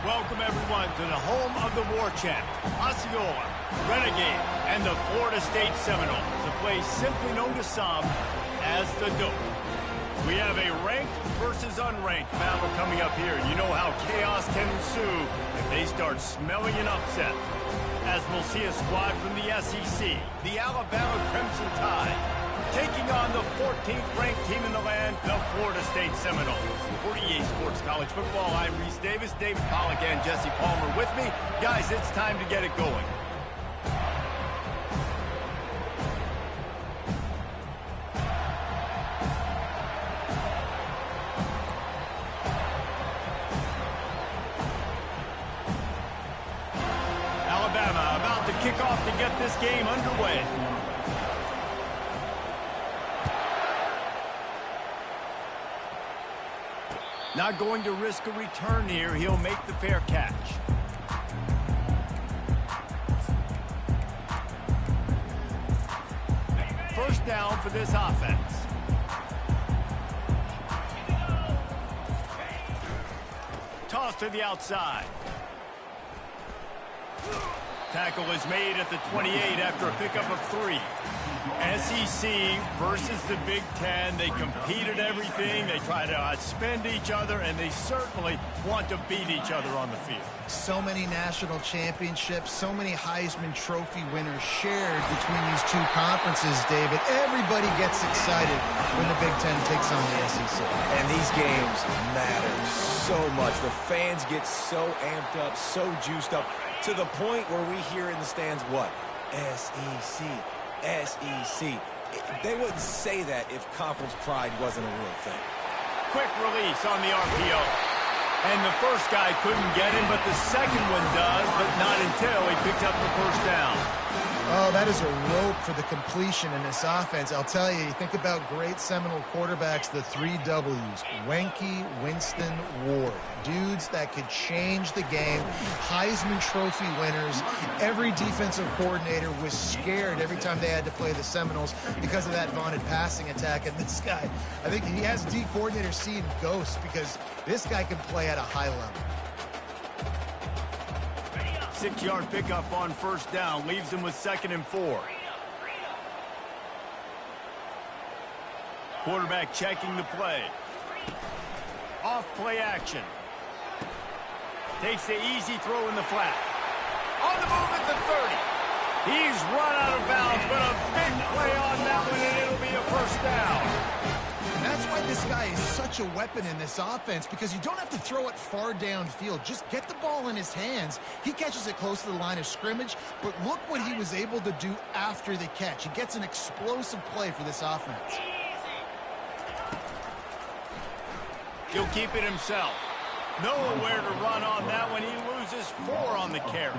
Welcome, everyone, to the home of the war chant, Osceola, Renegade, and the Florida State Seminoles, a place simply known to some as the Dope. We have a ranked versus unranked battle coming up here. You know how chaos can ensue if they start smelling an upset. As we'll see a squad from the SEC, the Alabama Crimson Tide, taking on the 14th ranked team in the land, the Florida State Seminoles. For EA Sports College Football, I'm Reese Davis, David Pollack, and Jesse Palmer with me. Guys, it's time to get it going. Alabama about to kick off to get this game underway. Not going to risk a return here. He'll make the fair catch. First down for this offense. Toss to the outside. Tackle is made at the 28 after a pickup of 3. SEC versus the Big Ten. They compete at everything. They try to outspend each other, and they certainly want to beat each other on the field. So many national championships, so many Heisman Trophy winners shared between these two conferences, David. Everybody gets excited when the Big Ten takes on the SEC. And these games matter so much. The fans get so amped up, so juiced up, to the point where we hear in the stands, what? SEC. SEC. They wouldn't say that if conference pride wasn't a real thing. Quick release on the RPO. And the first guy couldn't get him, but the second one does, but not until he picks up the first down. Oh, that is a rope for the completion in this offense. I'll tell you, you think about great Seminole quarterbacks, the 3 W's. Wenke, Winston, Ward. Dudes that could change the game. Heisman Trophy winners. Every defensive coordinator was scared every time they had to play the Seminoles because of that vaunted passing attack. And this guy, I think he has D coordinator seeing ghosts because this guy can play at a high level. 6-yard pickup on first down leaves him with 2nd and 4. Quarterback checking the play. Off play action. Takes the easy throw in the flat. On the move at the 30. He's run out of bounds, but a big play on that one, and it'll be a first down. That's why this guy is such a weapon in this offense, because you don't have to throw it far downfield. Just get the ball in his hands. He catches it close to the line of scrimmage, but look what he was able to do after the catch. He gets an explosive play for this offense. He'll keep it himself. Nowhere to run on that one. He loses 4 on the carry.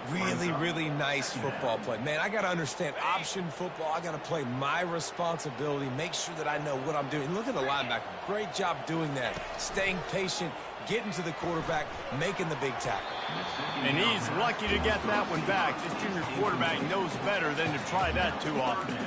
Really, really nice football play. Man, I got to understand option football. I got to play my responsibility, make sure that I know what I'm doing. Look at the linebacker. Great job doing that. Staying patient, getting to the quarterback, making the big tackle. And he's lucky to get that one back. This junior quarterback knows better than to try that too often.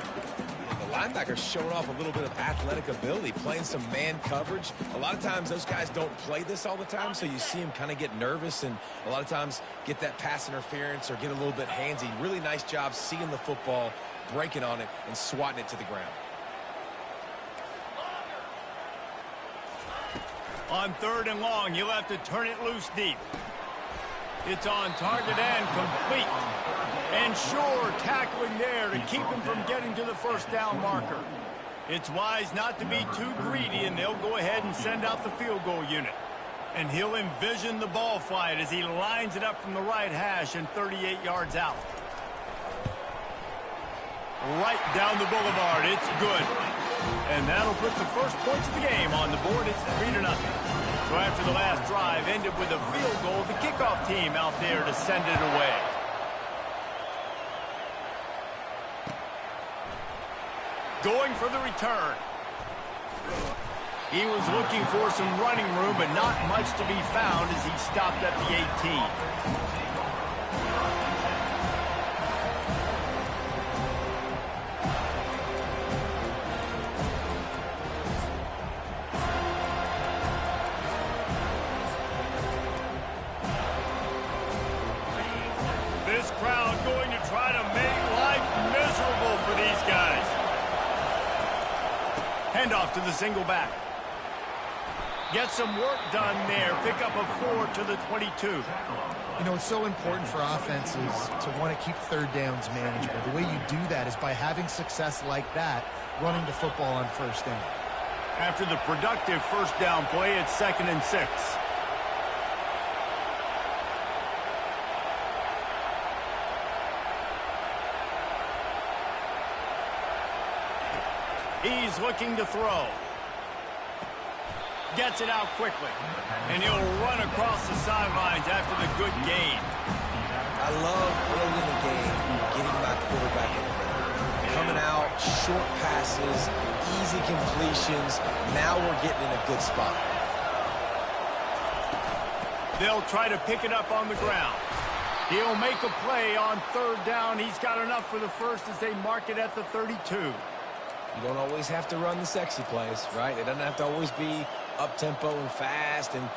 The linebacker's showing off a little bit of athletic ability, playing some man coverage. A lot of times those guys don't play this all the time, so you see him kind of get nervous and a lot of times get that pass interference or get a little bit handsy. Really nice job seeing the football, breaking on it, and swatting it to the ground. On 3rd and long, he'll have to turn it loose deep. It's on target and complete. And sure, tackling there to keep him from getting to the first down marker. It's wise not to be too greedy, and they'll go ahead and send out the field goal unit. And he'll envision the ball flight as he lines it up from the right hash and 38 yards out. Right down the boulevard. It's good. And that'll put the first points of the game on the board. It's 3-0. So after the last drive ended with a field goal, the kickoff team out there to send it away. Going for the return. He was looking for some running room, but not much to be found as he stopped at the 18. Handoff to the single back. Get some work done there. Pick up a 4 to the 22. You know, it's so important for offenses to want to keep third downs manageable. The way you do that is by having success like that, running the football on first down. After the productive first down play, it's 2nd and 6. He's looking to throw. Gets it out quickly. And he'll run across the sidelines after the good gain. I love early in the game getting my quarterback in there. Coming out, short passes, easy completions. Now we're getting in a good spot. They'll try to pick it up on the ground. He'll make a play on 3rd down. He's got enough for the first as they mark it at the 32. You don't always have to run the sexy plays, right? It doesn't have to always be up-tempo and fast. And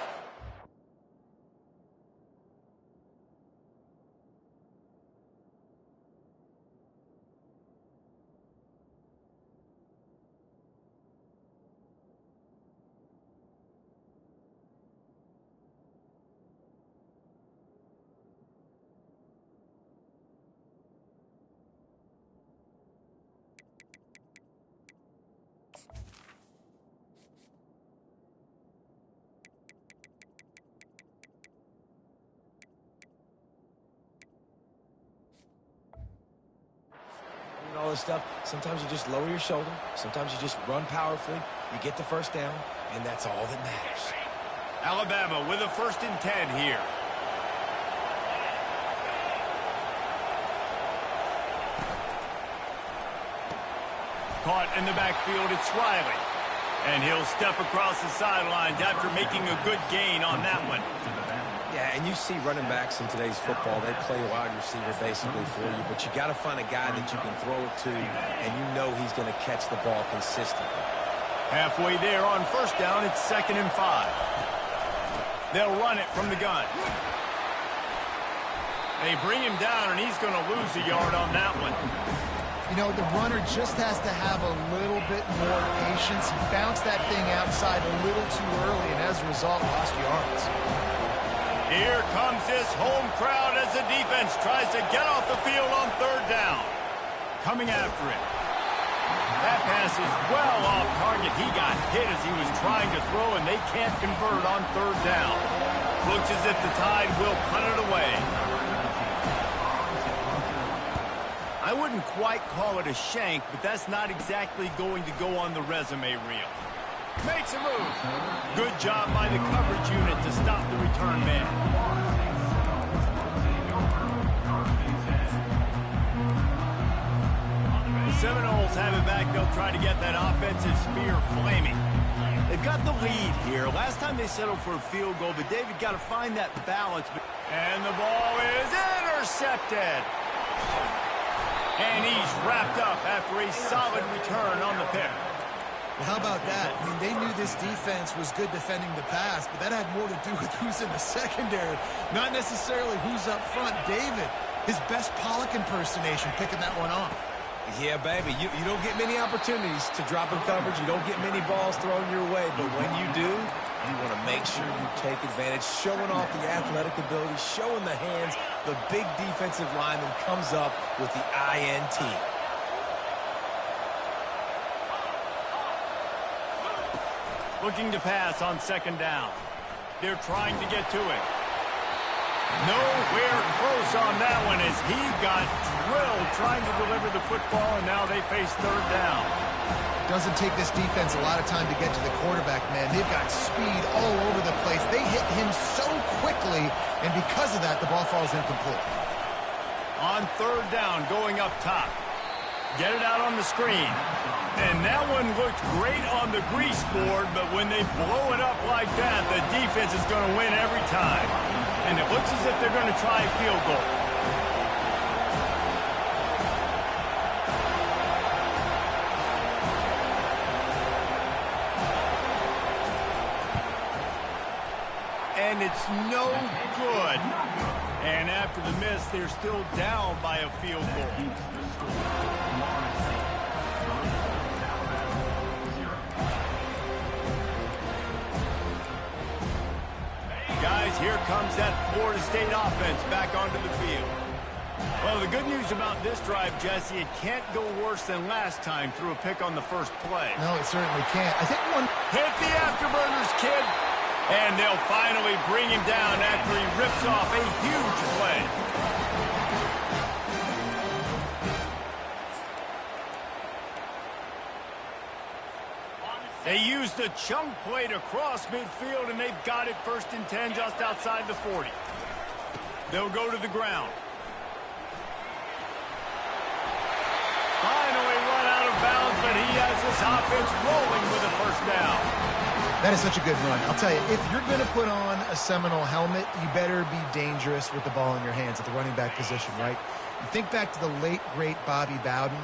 all this stuff, sometimes you just lower your shoulder, sometimes you just run powerfully, you get the first down, and that's all that matters. Alabama with a 1st and 10 here. Caught in the backfield, it's Riley. And he'll step across the sidelines after making a good gain on that one. Yeah, and you see running backs in today's football, they play wide receiver basically for you, but you got to find a guy that you can throw it to, and you know he's going to catch the ball consistently. Halfway there on 1st down, it's 2nd and 5. They'll run it from the gun. They bring him down, and he's going to lose a yard on that one. You know, the runner just has to have a little bit more patience. He bounced that thing outside a little too early, and as a result, lost yards. Here comes this home crowd as the defense tries to get off the field on 3rd down. Coming after it. That pass is well off target. He got hit as he was trying to throw, and they can't convert on 3rd down. Looks as if the Tide will punt it away. I wouldn't quite call it a shank, but that's not exactly going to go on the resume reel. Makes a move. Good job by the coverage unit to stop the return man. The Seminoles have it back. They'll try to get that offensive spear flaming. They've got the lead here. Last time they settled for a field goal, but David got to find that balance. And the ball is intercepted. And he's wrapped up after a solid return on the pick. Well, how about that? I mean, they knew this defense was good defending the pass, but that had more to do with who's in the secondary, not necessarily who's up front. David, his best Pollock impersonation, picking that one off. Yeah, baby, you don't get many opportunities to drop in coverage. You don't get many balls thrown your way, but when you do, you want to make sure you take advantage, showing off the athletic ability, showing the hands. The big defensive lineman comes up with the INT. Looking to pass on 2nd down. They're trying to get to it. Nowhere close on that one as he got drilled trying to deliver the football, and now they face 3rd down. Doesn't take this defense a lot of time to get to the quarterback, man. They've got speed all over the place. They hit him so quickly, and because of that, the ball falls incomplete. On 3rd down, going up top. Get it out on the screen. And that one looked great on the grease board, but when they blow it up like that, the defense is going to win every time. And it looks as if they're going to try a field goal. And it's no good. And after the miss, they're still down by a field goal. here comes that Florida State offense back onto the field. Well, the good news about this drive, Jesse, it can't go worse than last time through a pick on the first play. No, it certainly can't. I think one... Hit the afterburners, kid. And they'll finally bring him down after he rips off a huge play. They use the chunk play to cross midfield, and they've got it 1st and 10 just outside the 40. They'll go to the ground. Finally run out of bounds, but he has his offense rolling with a 1st down. That is such a good run. I'll tell you, if you're going to put on a Seminole helmet, you better be dangerous with the ball in your hands at the running back position, right? You think back to the late, great Bobby Bowden.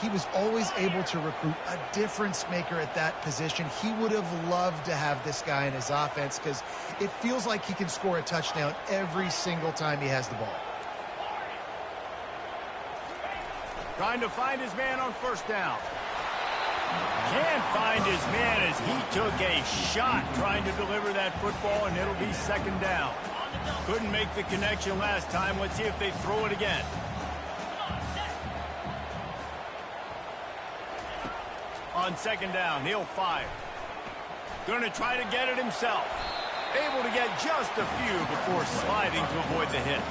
He was always able to recruit a difference maker at that position. He would have loved to have this guy in his offense because it feels like he can score a touchdown every single time he has the ball. Trying to find his man on 1st down. Can't find his man as he took a shot trying to deliver that football, and it'll be 2nd down. Couldn't make the connection last time. Let's see if they throw it again. On 2nd down, he'll fire. Going to try to get it himself. Able to get just a few before sliding to avoid the hit.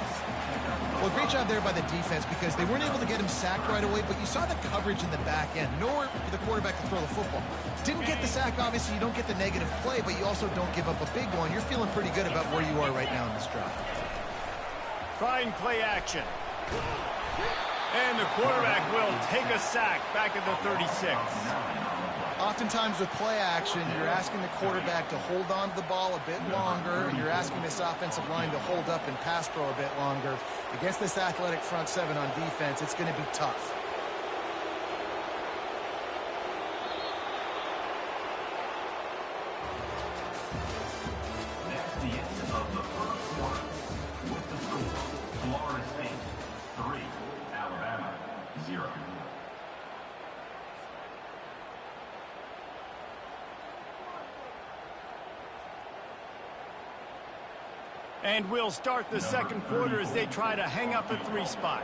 Well, great job there by the defense because they weren't able to get him sacked right away, but you saw the coverage in the back end. Nowhere for the quarterback to throw the football. Didn't get the sack, obviously. You don't get the negative play, but you also don't give up a big one. You're feeling pretty good about where you are right now in this drive. Trying play action. And the quarterback will take a sack back at the 36. Oftentimes with play action, you're asking the quarterback to hold on to the ball a bit longer, and you're asking this offensive line to hold up and pass pro a bit longer. Against this athletic front 7 on defense, it's going to be tough. That's the end of the 1st quarter. With the score, Florida State 3, Alabama 0. And we'll start the 2nd quarter as they try to hang up a 3 spot.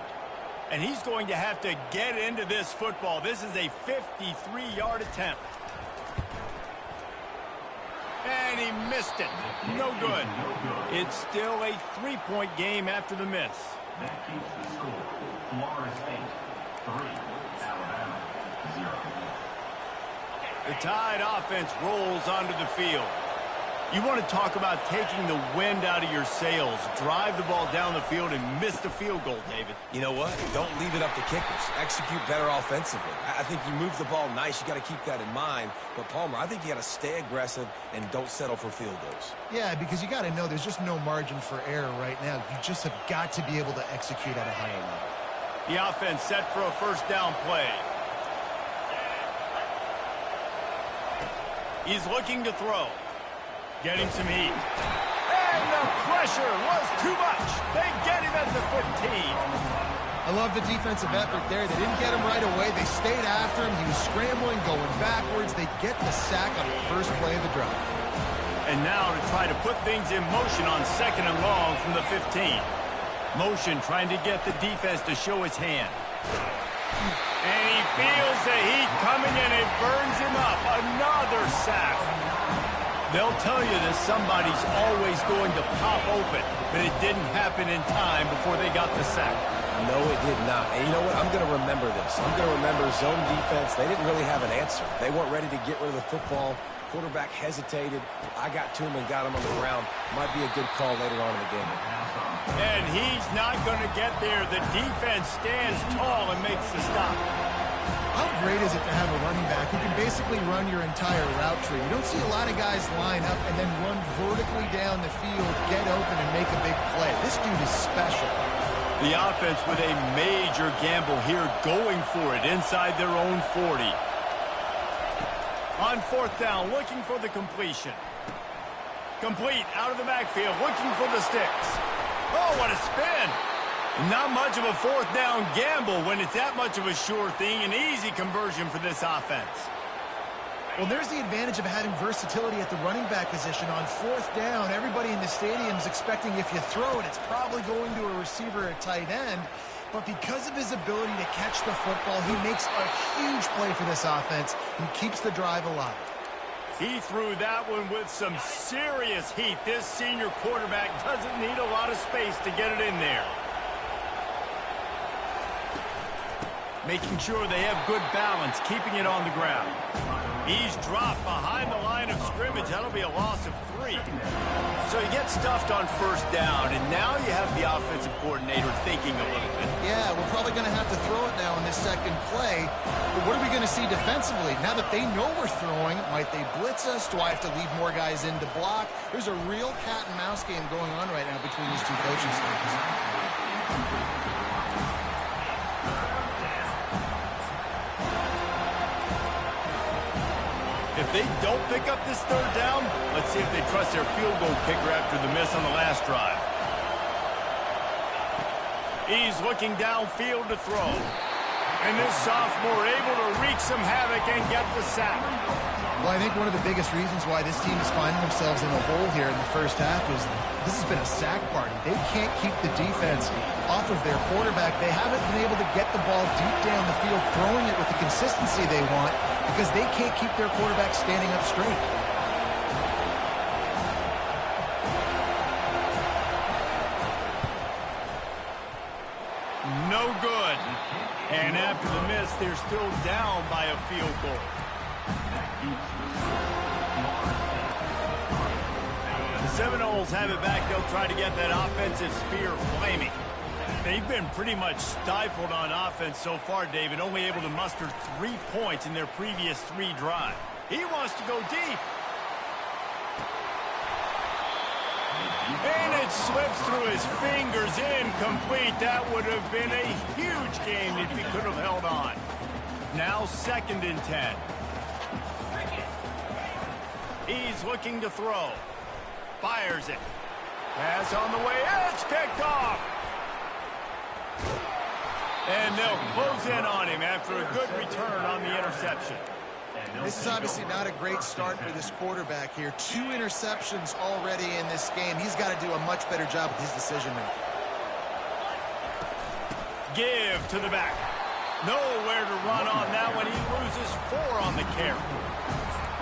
And he's going to have to get into this football. This is a 53-yard attempt. And he missed it. No good. It's still a 3-point game after the miss. That keeps the score. Florida State 3, Alabama 0. The Tide offense rolls onto the field. You want to talk about taking the wind out of your sails. Drive the ball down the field and miss the field goal, David. You know what? Don't leave it up to kickers. Execute better offensively. I think you move the ball nice. You got to keep that in mind. But, Palmer, I think you got to stay aggressive and don't settle for field goals. Yeah, because you got to know there's just no margin for error right now. You just have got to be able to execute at a higher level. The offense set for a 1st down play. He's looking to throw. Getting some heat. And the pressure was too much. They get him at the 15. I love the defensive effort there. They didn't get him right away. They stayed after him. He was scrambling, going backwards. They get the sack on the 1st play of the drive. And now to try to put things in motion on 2nd and long from the 15. Motion trying to get the defense to show his hand. And he feels the heat coming and it burns him up. Another sack. They'll tell you that somebody's always going to pop open, but it didn't happen in time before they got the sack. No, it did not. And you know what? I'm going to remember this. I'm going to remember zone defense. They didn't really have an answer. They weren't ready to get rid of the football. Quarterback hesitated. I got to him and got him on the ground. Might be a good call later on in the game. And he's not going to get there. The defense stands tall and makes the stop. How great is it to have a running back who can basically run your entire route tree? You don't see a lot of guys line up and then run vertically down the field, get open, and make a big play. This dude is special. The offense with a major gamble here, going for it inside their own 40. On 4th down, looking for the completion. Complete out of the backfield, looking for the sticks. Oh, what a spin. Not much of a 4th down gamble when it's that much of a sure thing, an easy conversion for this offense. Well, there's the advantage of having versatility at the running back position. On fourth down, everybody in the stadium is expecting if you throw it, it's probably going to a receiver at tight end. But because of his ability to catch the football, he makes a huge play for this offense and keeps the drive alive. He threw that one with some serious heat. This senior quarterback doesn't need a lot of space to get it in there. Making sure they have good balance, keeping it on the ground. He's dropped behind the line of scrimmage. That'll be a loss of 3. So he gets stuffed on first down, and now you have the offensive coordinator thinking a little bit. Yeah, we're probably going to have to throw it now in this second play. But what are we going to see defensively? Now that they know we're throwing, might they blitz us? Do I have to leave more guys in to block? There's a real cat and mouse game going on right now between these two coaching staffs. If they don't pick up this third down, let's see if they trust their field goal kicker after the miss on the last drive. He's looking downfield to throw. And this sophomore able to wreak some havoc and get the sack. Well, I think one of the biggest reasons why this team is finding themselves in a hole here in the first half is this has been a sack party. They can't keep the defense off of their quarterback. They haven't been able to get the ball deep down the field, throwing it with the consistency they want because they can't keep their quarterback standing up straight. No good. And after the miss, they're still down by a field goal. The Seminoles have it back. They'll try to get that offensive spear flaming. They've been pretty much stifled on offense so far, David, only able to muster 3 points in their previous 3 drives. He wants to go deep. And it slips through his fingers, incomplete. That would have been a huge game if he could have held on. Now 2nd and 10. He's looking to throw. Fires it. Pass on the way. It's kicked off. And they'll close in on him after a good return on the interception. This is obviously not a great start for this quarterback here. 2 interceptions already in this game. He's got to do a much better job with his decision-making. Give to the back. Nowhere to run on that one. He loses 4 on the carry.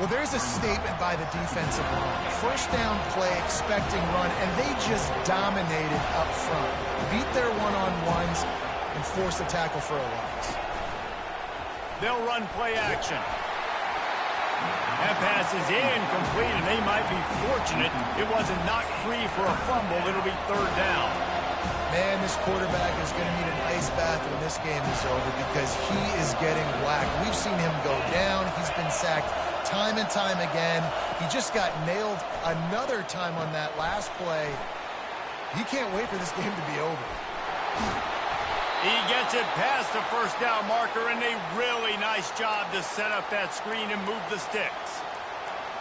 Well, there's a statement by the defensive line. First down play, expecting run, and they just dominated up front. Beat their one-on-ones and force a tackle for a loss. They'll run play action. That pass is incomplete, and they might be fortunate it wasn't knocked free for a fumble. It'll be 3rd down. Man, this quarterback is going to need an ice bath when this game is over because he is getting whacked. We've seen him go down. He's been sacked time and time again. He just got nailed another time on that last play. He can't wait for this game to be over. He gets it past the first down marker, and a really nice job to set up that screen and move the sticks.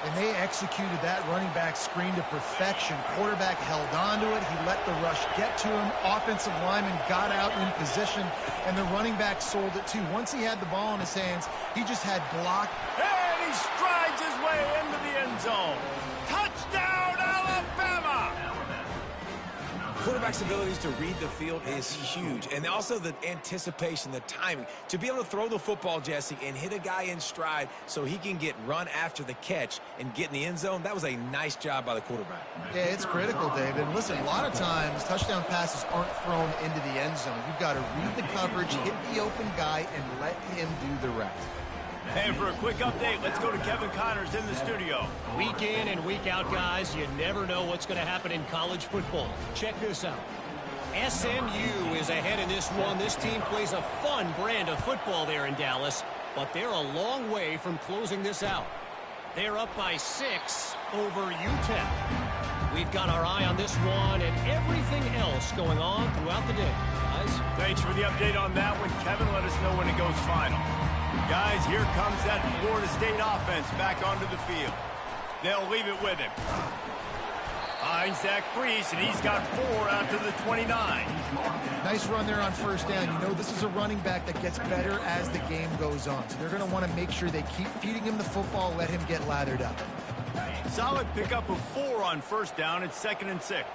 And they executed that running back screen to perfection. Quarterback held on to it. He let the rush get to him. Offensive lineman got out in position, and the running back sold it too. Once he had the ball in his hands, he just had block. And he strides his way into the end zone. Touchdown, Alabama! Quarterback's abilities to read the field is huge. And also the anticipation, the timing. To be able to throw the football, Jesse, and hit a guy in stride so he can get run after the catch and get in the end zone, that was a nice job by the quarterback. Yeah, it's critical, David. Listen, a lot of times touchdown passes aren't thrown into the end zone. You've got to read the coverage, hit the open guy, and let him do the rest. And for a quick update, let's go to Kevin Connors in the studio. Week in and week out, guys, you never know what's going to happen in college football. Check this out. SMU is ahead in this one. This team plays a fun brand of football there in Dallas, but they're a long way from closing this out. They're up by 6 over UTEP. We've got our eye on this one and everything else going on throughout the day, guys. Thanks for the update on that one, Kevin. Let us know when it goes final. Guys, here comes that Florida State offense back onto the field. They'll leave it with him. Finds that crease, and he's got 4 out to the 29. Nice run there on first down. You know this is a running back that gets better as the game goes on. So they're going to want to make sure they keep feeding him the football, let him get lathered up. Solid pickup of 4 on first down. It's 2nd and 6.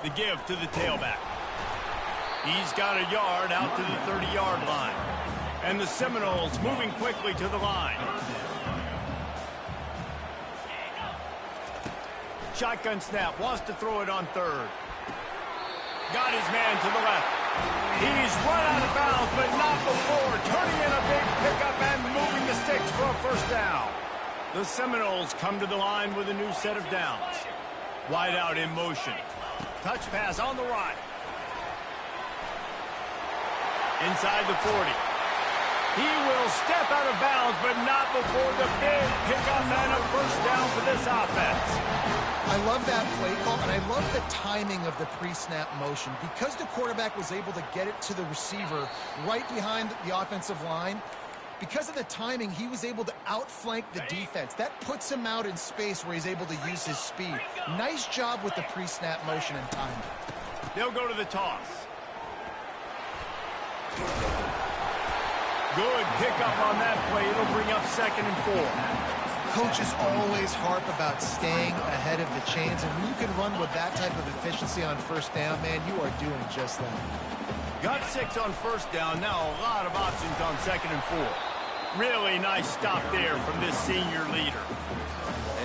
The give to the tailback. He's got a yard out to the 30-yard line. And the Seminoles moving quickly to the line. Shotgun snap, wants to throw it on 3rd. Got his man to the left. He's run out of bounds, but not before turning in a big pickup and moving the sticks for a first down. The Seminoles come to the line with a new set of downs. Wide out in motion. Touch pass on the right. Inside the 40. He will step out of bounds, but not before the big pickup and a first down for this offense. I love that play call, and I love the timing of the pre-snap motion. Because the quarterback was able to get it to the receiver right behind the offensive line, because of the timing, he was able to outflank the defense. That puts him out in space where he's able to use his speed. Nice job with the pre-snap motion and timing. They'll go to the toss. Good pickup on that play. It'll bring up 2nd and 4. Coaches always harp about staying ahead of the chains, and when you can run with that type of efficiency on first down, man, you are doing just that. Got 6 on first down. Now a lot of options on 2nd and 4. Really nice stop there from this senior leader.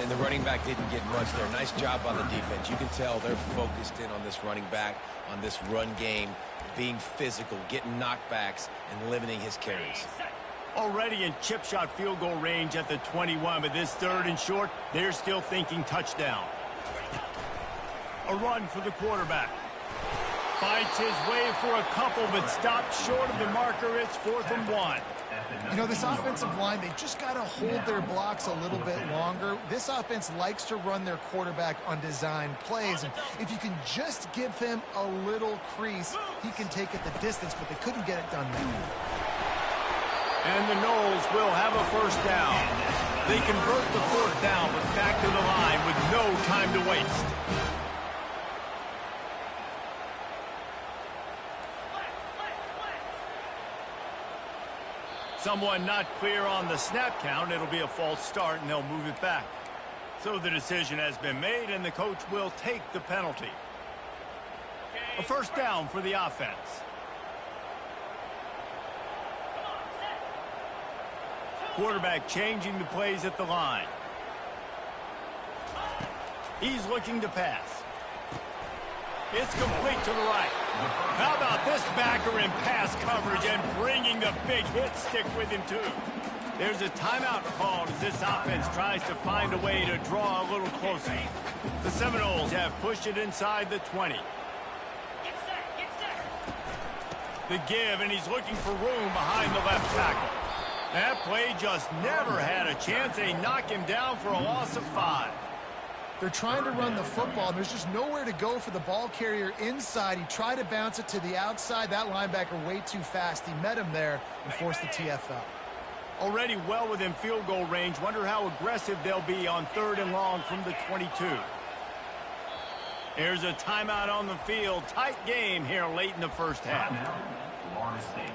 And the running back didn't get much there. Nice job on the defense. You can tell they're focused in on this running back, on this run game, being physical, getting knockbacks, and limiting his carries. Already in chip shot field goal range at the 21, but this 3rd and short, they're still thinking touchdown. A run for the quarterback. Fights his way for a couple, but stops short of the marker. It's 4th and 1. You know, this offensive line, they just got to hold their blocks a little bit longer. This offense likes to run their quarterback on design plays, and if you can just give him a little crease, he can take it the distance, but they couldn't get it done now. And the Noles will have a first down. They convert the 4th down, but back to the line with no time to waste. Someone not clear on the snap count. It'll be a false start, and they'll move it back. So the decision has been made, and the coach will take the penalty. A first down for the offense. Quarterback changing the plays at the line. He's looking to pass. It's complete to the right. How about this backer in pass coverage and bringing the big hit stick with him, too? There's a timeout called as this offense tries to find a way to draw a little closer. The Seminoles have pushed it inside the 20. The give, and he's looking for room behind the left tackle. That play just never had a chance. They knock him down for a loss of 5. They're trying to run the football, and there's just nowhere to go for the ball carrier inside. He tried to bounce it to the outside. That linebacker way too fast. He met him there and forced the TFL. Already well within field goal range. Wonder how aggressive they'll be on 3rd and long from the 22. Here's a timeout on the field. Tight game here late in the first half. Florida State.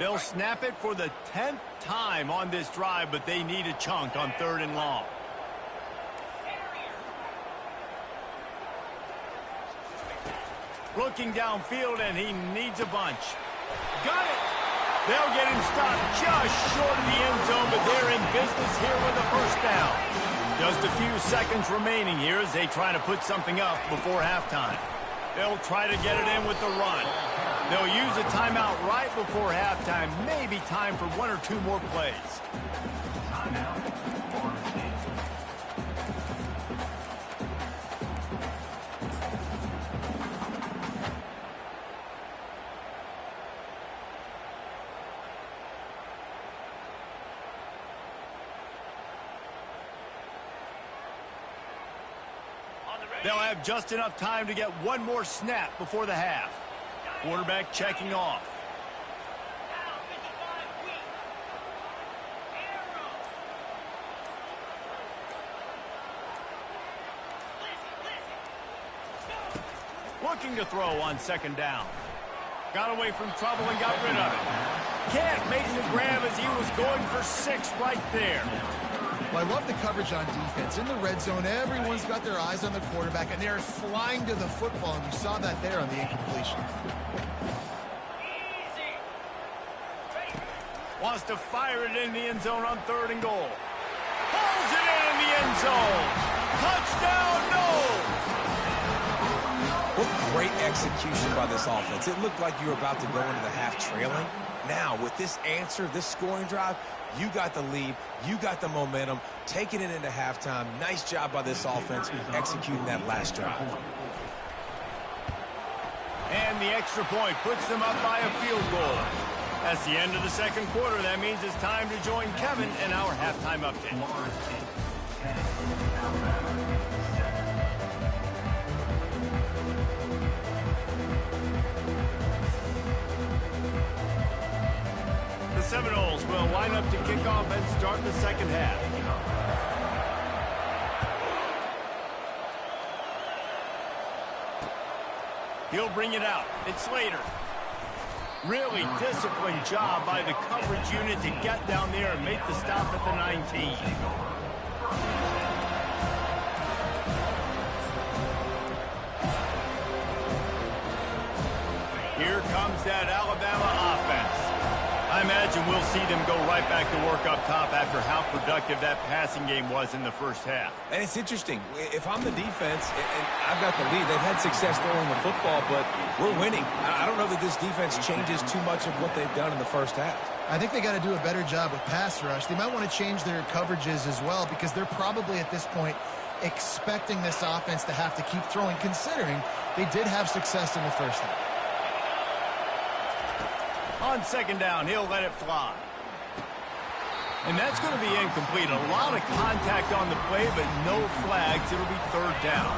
They'll snap it for the 10th time on this drive, but they need a chunk on 3rd and long. Looking downfield, and he needs a bunch. Got it! They'll get him stopped just short of the end zone, but they're in business here with a first down. Just a few seconds remaining here as they try to put something up before halftime. They'll try to get it in with the run. They'll use a timeout right before halftime. Maybe time for 1 or 2 more plays. Timeout. Florida State. They'll have just enough time to get 1 more snap before the half. Quarterback checking off. Looking to throw on second down. Got away from trouble and got rid of it. Can't make the grab as he was going for 6 right there. Well, I love the coverage on defense. In the red zone, everyone's got their eyes on the quarterback, and they're flying to the football, and you saw that there on the incompletion. Wants to fire it in the end zone on 3rd and goal. Pulls it in the end zone. Touchdown, Knowles! What great execution by this offense. It looked like you were about to go into the half trailing. Now, with this answer, this scoring drive, you got the lead, you got the momentum, taking it into halftime. Nice job by this offense executing that last drive. And the extra point puts them up by a field goal. That's the end of the second quarter. That means it's time to join Kevin in our halftime update. The Seminoles will line up to kick off and start the second half. He'll bring it out. It's Slater. Really disciplined job by the coverage unit to get down there and make the stop at the 19. Here comes that Alabama offense. I imagine we'll see them go right back to work up top after how productive that passing game was in the first half. And it's interesting. If I'm the defense and I've got the lead, they've had success throwing the football, but we're winning. I don't know that this defense changes too much of what they've done in the first half. I think they got to do a better job with pass rush. They might want to change their coverages as well, because they're probably at this point expecting this offense to have to keep throwing, considering they did have success in the first half. On second down, he'll let it fly. And that's going to be incomplete. A lot of contact on the play, but no flags. It'll be 3rd down.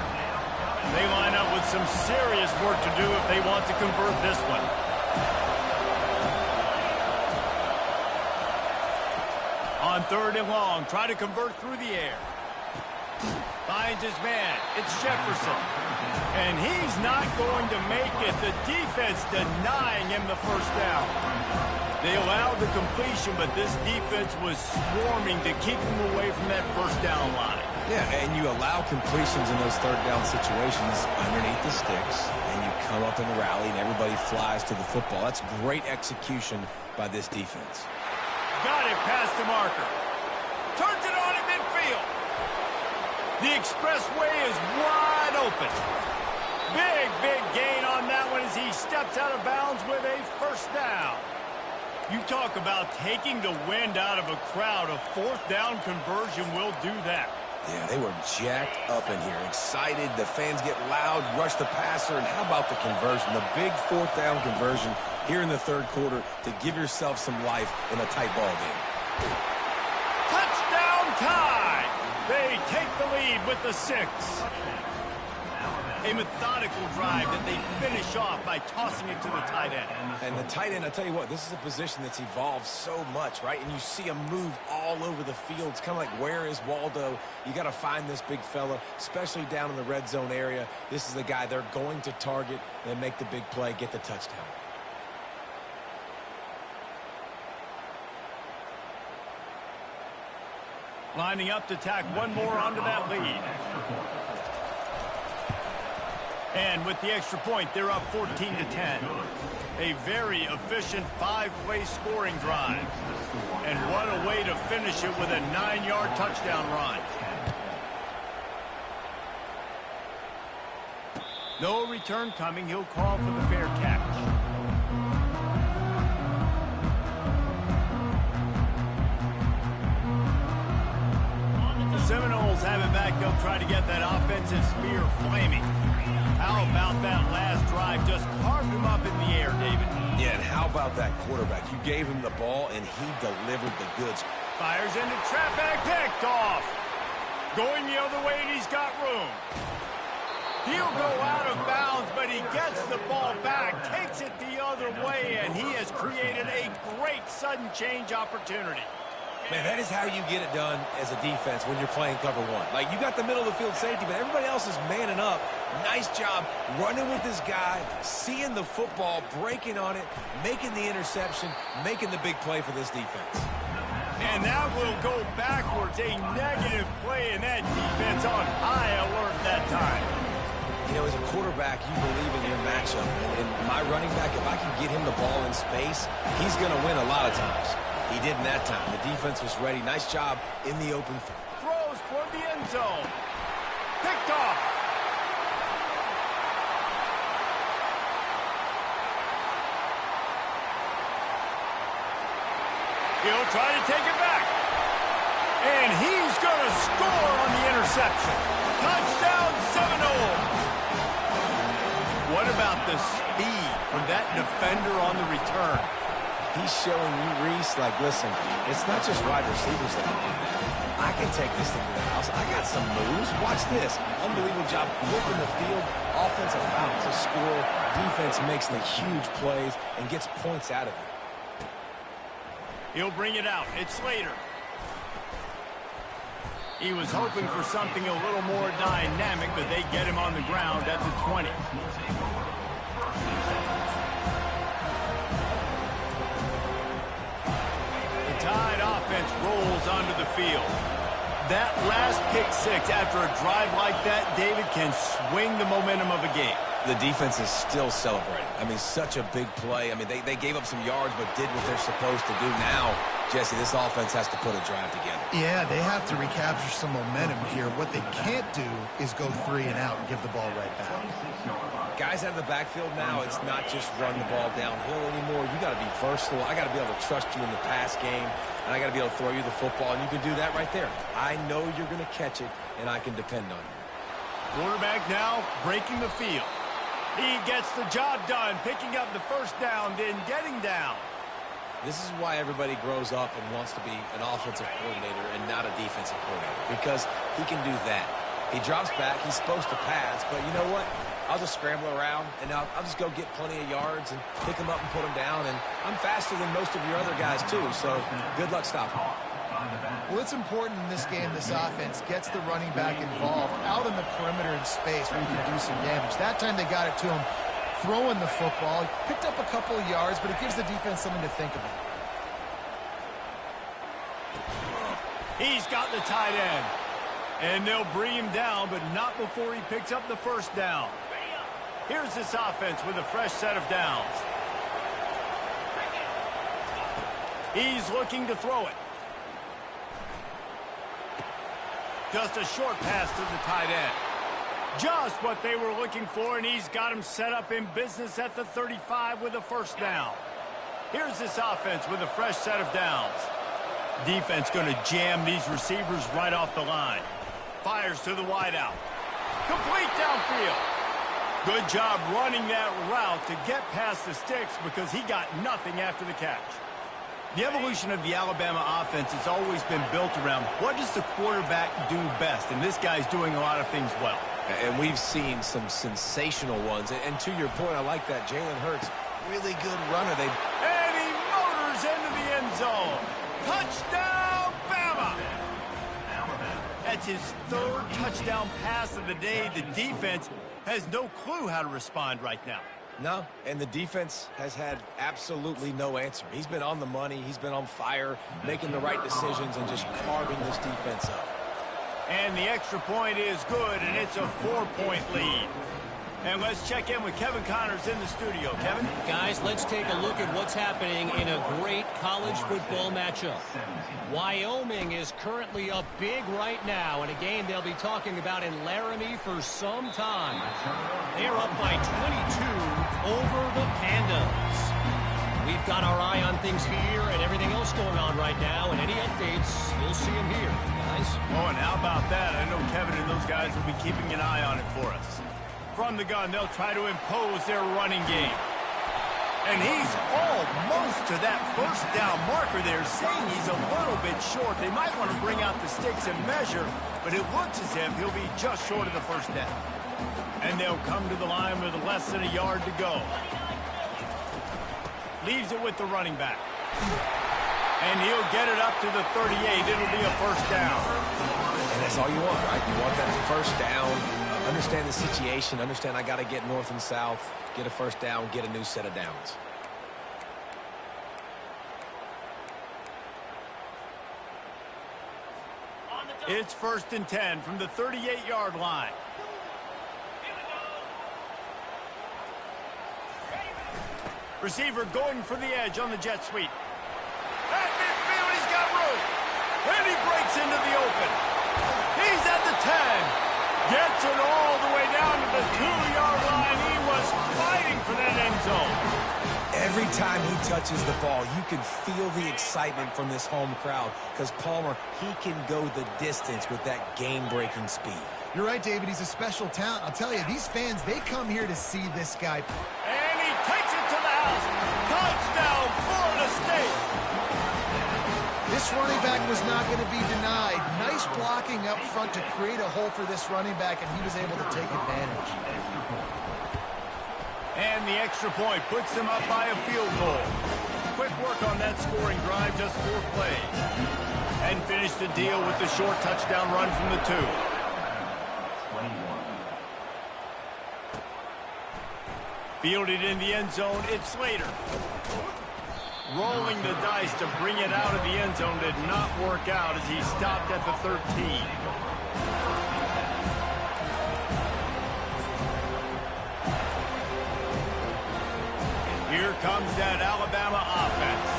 They line up with some serious work to do if they want to convert this one. On 3rd and long, try to convert through the air. Finds his man. It's Jefferson. And he's not going to make it. The defense denying him the first down. They allowed the completion, but this defense was swarming to keep him away from that first down line. Yeah, and you allow completions in those 3rd down situations underneath the sticks, and you come up and rally, and everybody flies to the football. That's great execution by this defense. Got it past the marker. Turns it on in midfield. The expressway is wide open. Big gain on that one as he steps out of bounds with a first down. You talk about taking the wind out of a crowd. A 4th down conversion will do that. Yeah, they were jacked up in here, excited. The fans get loud, rush the passer, and how about the conversion? The big 4th down conversion here in the 3rd quarter to give yourself some life in a tight ball game. Touchdown tie! They take the lead with the 6. A methodical drive that they finish off by tossing it to the tight end. And the tight end, I tell you what, this is a position that's evolved so much, right? And you see him move all over the field. It's kind of like, where is Waldo? You got to find this big fella, especially down in the red zone area. This is the guy they're going to target and make the big play, get the touchdown. Lining up to tack one more onto that lead. And with the extra point, they're up 14-10. A very efficient 5-play scoring drive. And what a way to finish it with a 9-yard touchdown run. No return coming. He'll call for the fair catch. The Seminoles have it back. They'll try to get that offensive spear flaming. How about that last drive? Just carved him up in the air, David. Yeah, and how about that quarterback? You gave him the ball, and he delivered the goods. Fires into traffic, picked off. Going the other way, and he's got room. He'll go out of bounds, but he gets the ball back, takes it the other way, and he has created a great sudden change opportunity. Man, that is how you get it done as a defense when you're playing cover one. Like, you got the middle of the field safety, but everybody else is manning up. Nice job running with this guy, seeing the football, breaking on it, making the interception, making the big play for this defense. And that will go backwards. A negative play, and that defense on high alert that time. You know, as a quarterback, you believe in your matchup. And my running back, if I can get him the ball in space, he's going to win a lot of times. He did in that time. The defense was ready. Nice job in the open. Throws toward the end zone. Picked off. He'll try to take it back. And he's going to score on the interception. Touchdown, Seminole. What about the speed from that defender on the return? He's showing you, Reese, like, listen, it's not just wide receivers that can do that. I can take this thing to the house. I got some moves. Watch this. Unbelievable job flipping the field. Offense about to score. Defense makes the huge plays and gets points out of it. He'll bring it out. It's Slater. He was hoping for something a little more dynamic, but they get him on the ground at the 20. The Tide offense rolls onto the field. That last pick six after a drive like that, David, can swing the momentum of a game. The defense is still celebrating. I mean, such a big play. I mean, they gave up some yards but did what they're supposed to do. Now, Jesse, this offense has to put a drive together. Yeah, they have to recapture some momentum here. What they can't do is go 3 and out and give the ball right back. Guys out of the backfield now, it's not just run the ball downhill anymore. You got to be versatile. I got to be able to trust you in the pass game, and I got to be able to throw you the football, and you can do that right there. I know you're going to catch it, and I can depend on you. Quarterback now breaking the field. He gets the job done, picking up the first down, then getting down. This is why everybody grows up and wants to be an offensive coordinator and not a defensive coordinator, because he can do that. He drops back. He's supposed to pass, but you know what? I'll just scramble around, and I'll just go get plenty of yards and pick them up and put them down, and I'm faster than most of your other guys, too, so good luck stopping. Well, it's important in this game, this offense gets the running back involved out in the perimeter in space where you can do some damage. That time they got it to him throwing the football. He picked up a couple of yards, but it gives the defense something to think about. He's got the tight end. And they'll bring him down, but not before he picks up the first down. Here's this offense with a fresh set of downs. He's looking to throw it. Just a short pass to the tight end. Just what they were looking for, and he's got him set up in business at the 35 with a first down. Here's this offense with a fresh set of downs. Defense going to jam these receivers right off the line. Fires to the wideout. Complete downfield. Good job running that route to get past the sticks because he got nothing after the catch. The evolution of the Alabama offense has always been built around what does the quarterback do best, and this guy's doing a lot of things well. And we've seen some sensational ones. And to your point, I like that. Jalen Hurts, really good runner. And he motors into the end zone. Touchdown, Bama! That's his third touchdown pass of the day. The defense has no clue how to respond right now. No, and the defense has had absolutely no answer. He's been on the money. He's been on fire, making the right decisions and just carving this defense up. And the extra point is good, and it's a 4-point lead. And let's check in with Kevin Connors in the studio. Kevin? Guys, let's take a look at what's happening in a great college football matchup. Wyoming is currently up big right now in a game they'll be talking about in Laramie for some time. They're up by 22 over the Pandas. We've got our eye on things here and everything else going on right now, and any updates, you'll see them here, guys. Oh, and how about that? I know Kevin and those guys will be keeping an eye on it for us. From the gun, they'll try to impose their running game. And he's almost to that first down marker there, saying he's a little bit short. They might want to bring out the sticks and measure, but it looks as if he'll be just short of the first down. And they'll come to the line with less than a yard to go. Leaves it with the running back. And he'll get it up to the 38. It'll be a first down. And that's all you want, right? You want that first down. Understand the situation. Understand I got to get north and south, get a first down, get a new set of downs. It's 1st and 10 from the 38-yard line. Receiver going for the edge on the jet sweep. At midfield, he's got room. And he breaks into the open. He's at the 10. Gets it all the way down to the 2-yard line. He was fighting for that end zone. Every time he touches the ball, you can feel the excitement from this home crowd because Palmer, he can go the distance with that game-breaking speed. You're right, David. He's a special talent. I'll tell you, these fans, they come here to see this guy. And he takes it to the house. Touchdown, Florida State. This running back was not going to be denied. Nice blocking up front to create a hole for this running back, and he was able to take advantage. And the extra point puts them up by a field goal. Quick work on that scoring drive, just 4 plays. And finish the deal with the short touchdown run from the 2. Fielded in the end zone, it's Slater. Rolling the dice to bring it out of the end zone did not work out as he stopped at the 13. Here comes that Alabama offense.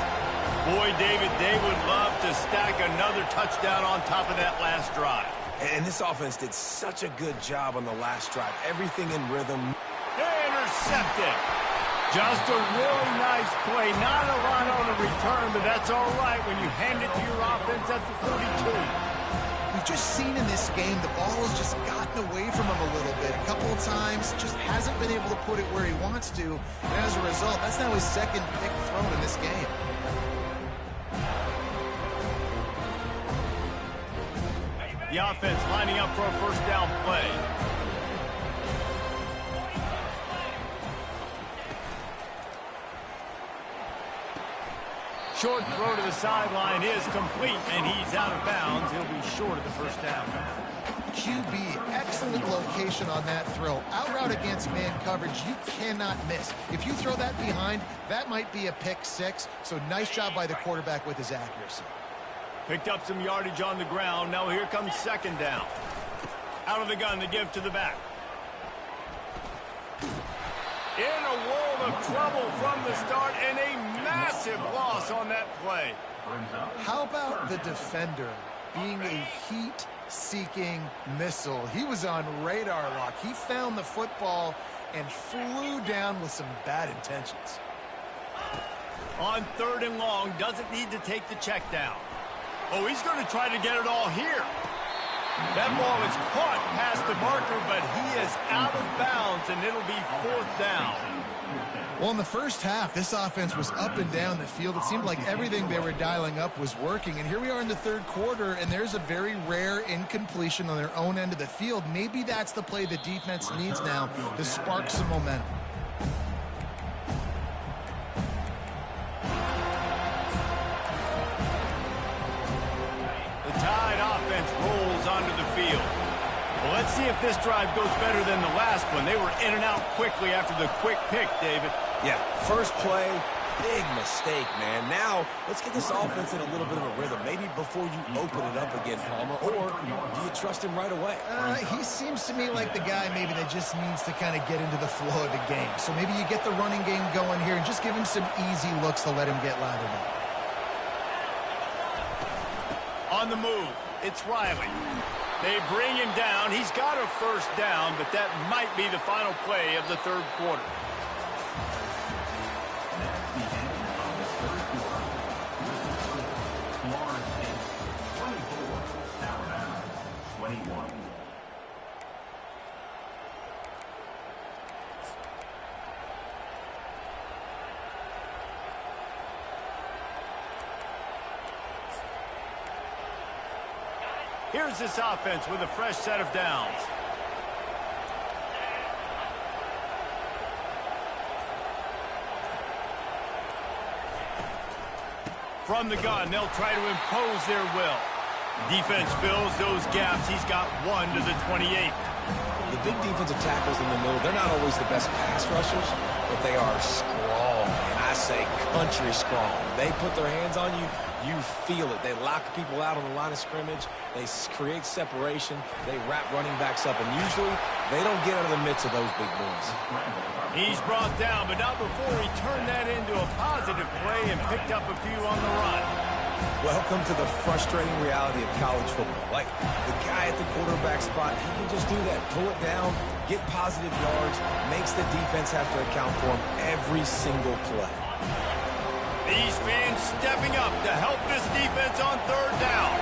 Boy, David, they would love to stack another touchdown on top of that last drive. And this offense did such a good job on the last drive. Everything in rhythm. Intercepted. Just a really nice play. Not a lot on the return, but that's all right when you hand it to your offense at the 42. We've just seen in this game the ball has just gotten away from him a little bit. A couple of times, just hasn't been able to put it where he wants to. And as a result, that's now his 2nd pick thrown in this game. The offense lining up for a first down play. Short throw to the sideline is complete, and he's out of bounds. He'll be short of the first down. QB, excellent location on that throw. Out route against man coverage, you cannot miss. If you throw that behind, that might be a pick 6. So nice job by the quarterback with his accuracy. Picked up some yardage on the ground. Now here comes 2nd down. Out of the gun to give to the back. In a world of trouble from the start, and a massive loss on that play. How about the defender being a heat-seeking missile? He was on radar lock. He found the football and flew down with some bad intentions. On 3rd and long, doesn't need to take the check down. Oh, he's going to try to get it all here. That ball is caught past the marker, but he is out of bounds, and it'll be 4th down. Well, in the first half, this offense was up and down the field. It seemed like everything they were dialing up was working. And here we are in the 3rd quarter, and there's a very rare incompletion on their own end of the field. Maybe that's the play the defense needs now to spark some momentum. The Tide offense rolls onto the field. Well, let's see if this drive goes better than the last one. They were in and out quickly after the quick pick, David. Yeah, first play, big mistake, man. Now, let's get this offense in a little bit of a rhythm. Maybe before you open it up again, Palmer, or do you trust him right away? He seems to me like the guy maybe that just needs to kind of get into the flow of the game. So maybe you get the running game going here and just give him some easy looks to let him get lathered up. On the move, it's Riley. They bring him down. He's got a first down, but that might be the final play of the 3rd quarter. Here's this offense with a fresh set of downs. From the gun, they'll try to impose their will. Defense fills those gaps. He's got 1 to the 28. The big defensive tackles in the middle, they're not always the best pass rushers, but they are strong, and I say country strong. They put their hands on you, you feel it. They lock people out on the line of scrimmage. They create separation. They wrap running backs up, and usually they don't get out of the midst of those big boys. He's brought down, but not before he turned that into a positive play and picked up a few on the run. Welcome to the frustrating reality of college football. Like, the guy at the quarterback spot, he can just do that. Pull it down, get positive yards, makes the defense have to account for him every single play. These fans stepping up to help this defense on 3rd down.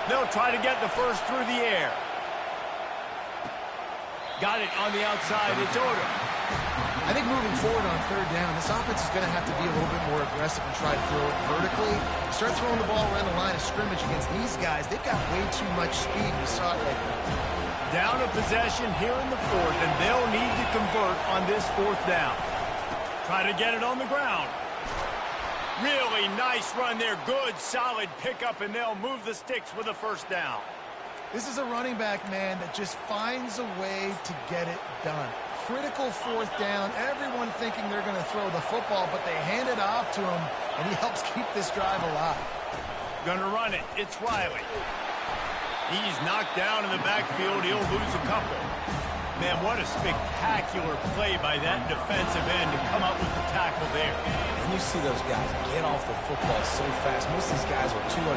They'll try to get the first through the air. Got it on the outside. It's Odom. I think moving forward on 3rd down, this offense is going to have to be a little bit more aggressive and try to throw it vertically. Start throwing the ball around the line of scrimmage against these guys. They've got way too much speed. You saw it right there. Down a possession here in the 4th, and they'll need to convert on this 4th down. Try to get it on the ground. Really nice run there. Good, solid pickup, and they'll move the sticks with a 1st down. This is a running back, man, that just finds a way to get it done. Critical 4th down. Everyone thinking they're going to throw the football, but they hand it off to him, and he helps keep this drive alive. Gonna run it. It's Riley. He's knocked down in the backfield. He'll lose a couple. Man, what a spectacular play by that defensive end to come up with the tackle there. And you see those guys get off the football so fast. Most of these guys are 250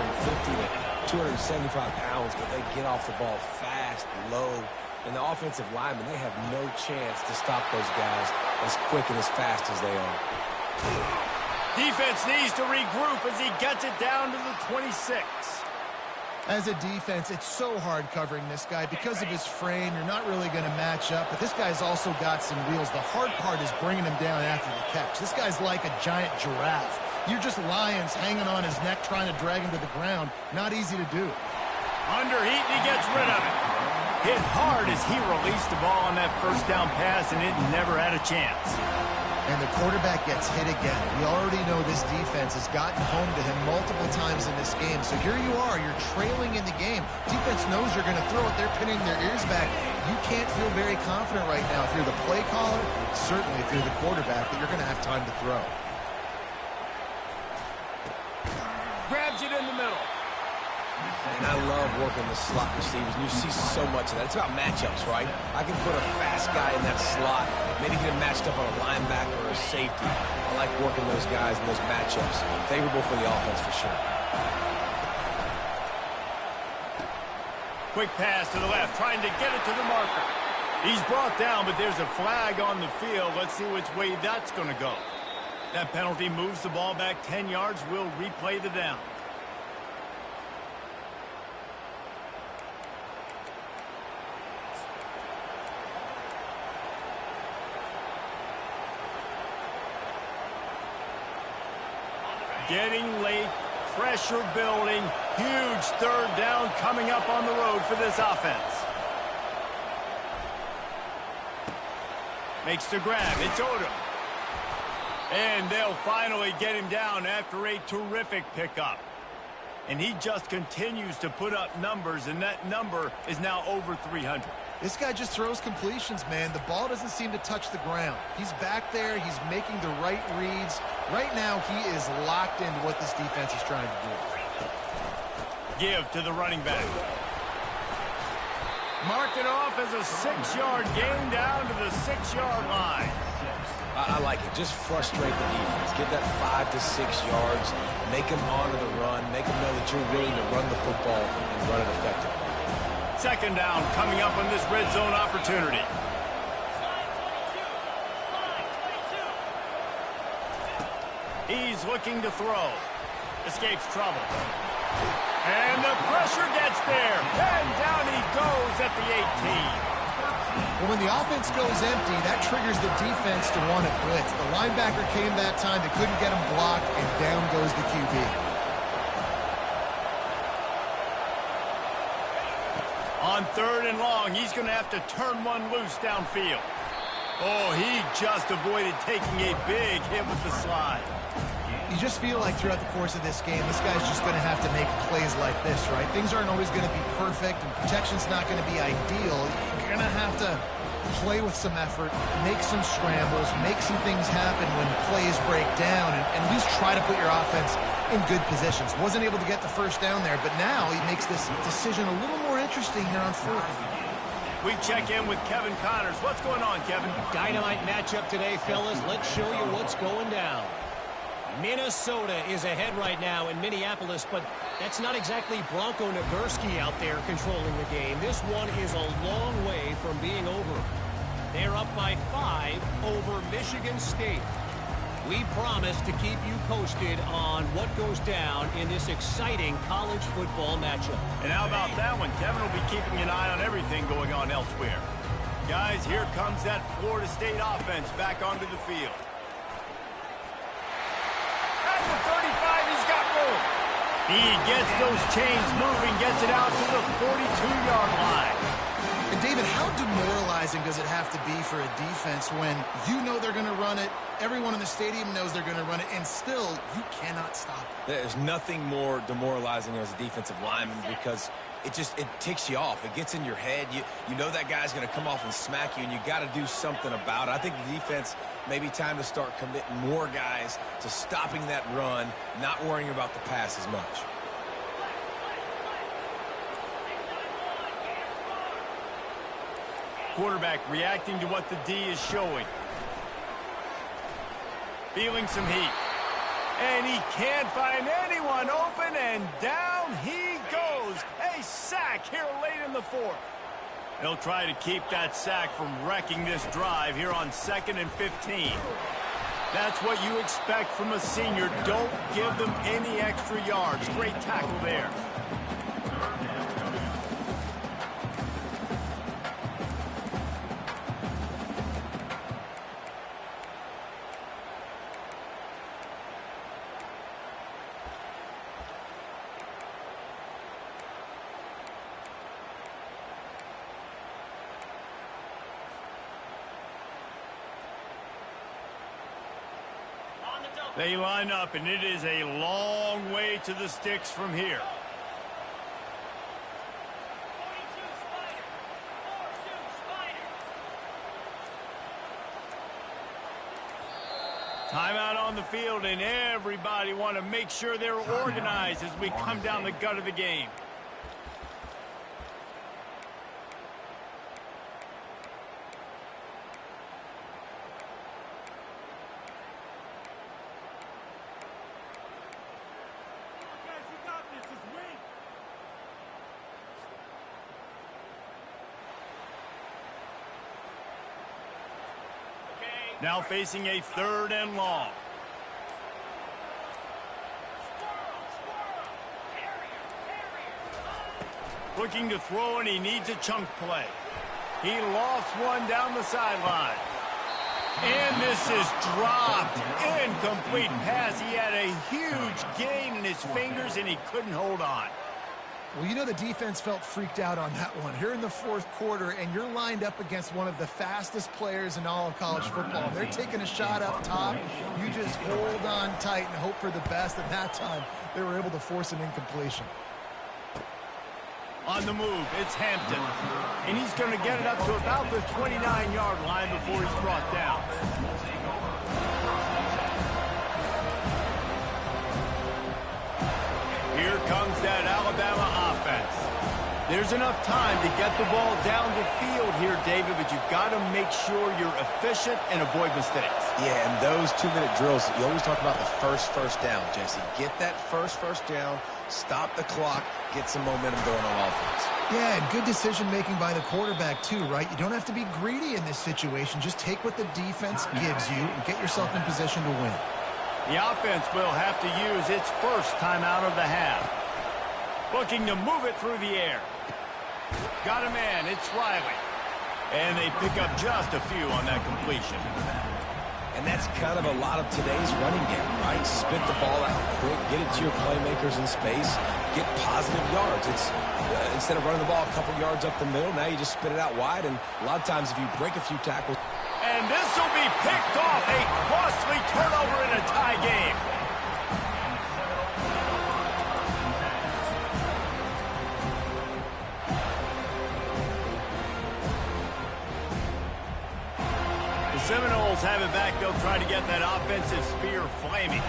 to 275 pounds, but they get off the ball fast, low. And the offensive linemen, they have no chance to stop those guys as quick and as fast as they are. Defense needs to regroup as he gets it down to the 26. As a defense, it's so hard covering this guy. Because of his frame, you're not really going to match up, but this guy's also got some wheels. The hard part is bringing him down after the catch. This guy's like a giant giraffe. You're just lions hanging on his neck trying to drag him to the ground. Not easy to do. Under heat, and he gets rid of it. Hit hard as he released the ball on that 1st down pass, and it never had a chance. And the quarterback gets hit again. We already know this defense has gotten home to him multiple times in this game. So here you are, you're trailing in the game. Defense knows you're going to throw it. They're pinning their ears back. You can't feel very confident right now if you're the play caller, certainly if you're the quarterback, that you're going to have time to throw. Grabs it in the middle. And I love working the slot receivers, and you see so much of that. It's about matchups, right? I can put a fast guy in that slot, maybe get him matched up on a linebacker or a safety. I like working those guys in those matchups. Favorable for the offense for sure. Quick pass to the left, trying to get it to the marker. He's brought down, but there's a flag on the field. Let's see which way that's going to go. That penalty moves the ball back 10 yards. We'll replay the down. Getting late, pressure building, huge 3rd down coming up on the road for this offense. Makes the grab, it's Odom. And they'll finally get him down after a terrific pickup. And he just continues to put up numbers, and that number is now over 300. This guy just throws completions, man. The ball doesn't seem to touch the ground. He's back there. He's making the right reads. Right now, he is locked into what this defense is trying to do. Give to the running back. Mark it off as a 6-yard gain down to the 6-yard line. I like it. Just frustrate the defense. Get that 5 to 6 yards. Make them honor the run. Make them know that you're willing to run the football and run it effectively. 2nd down coming up on this red zone opportunity. He's looking to throw. Escapes trouble. And the pressure gets there. And down he goes at the 18. Well, when the offense goes empty, that triggers the defense to want to blitz. The linebacker came that time. They couldn't get him blocked, and down goes the QB. On On 3rd and long, he's going to have to turn one loose downfield. Oh, he just avoided taking a big hit with the slide. You just feel like throughout the course of this game, this guy's just going to have to make plays like this, right? Things aren't always going to be perfect, and protection's not going to be ideal. You're going to have to play with some effort, make some scrambles, make some things happen when plays break down, and at least try to put your offense in good positions. Wasn't able to get the first down there, but now he makes this decision a little more interesting here on 4th. We check in with Kevin Connors. What's going on, Kevin? Dynamite matchup today, fellas. Let's show you what's going down. Minnesota is ahead right now in Minneapolis, but that's not exactly Bronco Nagurski out there controlling the game. This one is a long way from being over. They're up by 5 over Michigan State. We promise to keep you posted on what goes down in this exciting college football matchup. And how about that one? Kevin will be keeping an eye on everything going on elsewhere. Guys, here comes that Florida State offense back onto the field. At the 35, he's got room. He gets those chains moving, gets it out to the 42-yard line. And David, how demoralizing does it have to be for a defense when you know they're going to run it, everyone in the stadium knows they're going to run it, and still you cannot stop it? There's nothing more demoralizing as a defensive lineman because it ticks you off. It gets in your head. You know that guy's going to come off and smack you, and you got to do something about it. I think the defense maybe time to start committing more guys to stopping that run, not worrying about the pass as much. Quarterback reacting to what the D is showing. Feeling some heat. And he can't find anyone open, and down he goes. A sack here late in the 4th. They'll try to keep that sack from wrecking this drive here on 2nd and 15. That's what you expect from a senior. Don't give them any extra yards. Great tackle there. They line up, and it is a long way to the sticks from here. Timeout on the field, and everybody want to make sure they're organized as we come down the gut of the game. Now facing a 3rd and long. Looking to throw, and he needs a chunk play. He lost one down the sideline. And this is dropped. Incomplete pass. He had a huge gain in his fingers, and he couldn't hold on. Well, you know the defense felt freaked out on that one. Here in the 4th quarter, and you're lined up against one of the fastest players in all of college football. They're taking a shot up top. You just hold on tight and hope for the best. At that time, they were able to force an incompletion. On the move, it's Hampton. And he's going to get it up to about the 29-yard line before he's brought down. Here comes that Alabama offense. There's enough time to get the ball down the field here, David, but you've got to make sure you're efficient and avoid mistakes. Yeah, and those 2-minute drills, you always talk about the first down, Jesse. Get that first down, stop the clock, get some momentum going on offense. Yeah, and good decision-making by the quarterback, too, right? You don't have to be greedy in this situation. Just take what the defense gives you and get yourself in position to win. The offense will have to use its first timeout of the half. Looking to move it through the air. Got a man, it's Riley. And they pick up just a few on that completion. And that's kind of a lot of today's running game, right? Spit the ball out quick, get it to your playmakers in space, get positive yards. It's instead of running the ball a couple yards up the middle, now you just spit it out wide. And a lot of times if you break a few tackles. And this will be picked off, a costly turnover in a tie game. Seminoles have it back. They'll try to get that offensive spear flaming.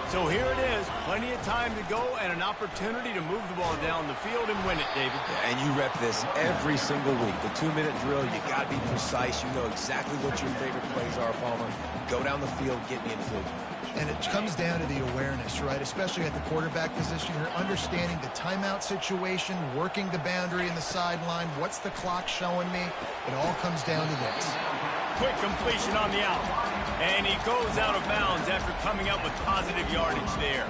So here it is. Plenty of time to go and an opportunity to move the ball down the field and win it, David. Yeah, and you rep this every single week. The 2-minute drill, you got to be precise. You know exactly what your favorite plays are, Palmer. Go down the field, get me in field. And it comes down to the awareness, right? Especially at the quarterback position. You're understanding the timeout situation, working the boundary in the sideline. What's the clock showing me? It all comes down to this. Quick completion on the out. And he goes out of bounds after coming up with positive yardage there.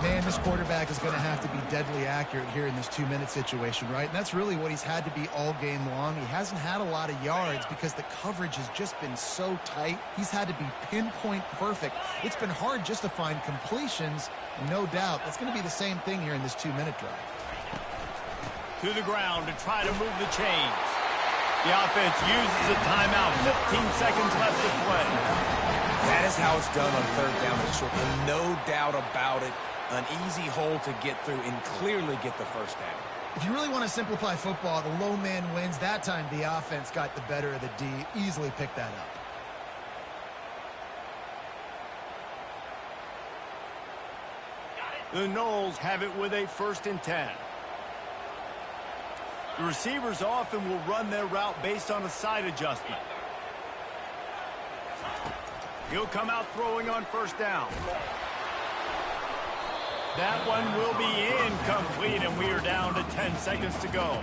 Man, this quarterback is going to have to be deadly accurate here in this 2-minute situation, right? And that's really what he's had to be all game long. He hasn't had a lot of yards because the coverage has just been so tight. He's had to be pinpoint perfect. It's been hard just to find completions, no doubt. That's going to be the same thing here in this 2-minute drive. To the ground to try to move the chains. The offense uses a timeout. 15 seconds left to play. That is how it's done on third down and short. And no doubt about it, an easy hole to get through and clearly get the first down. If you really want to simplify football, the low man wins. That time the offense got the better of the D. Easily picked that up. The Noles have it with a 1st and 10. The receivers often will run their route based on a side adjustment. He'll come out throwing on 1st down. That one will be incomplete, and we are down to 10 seconds to go.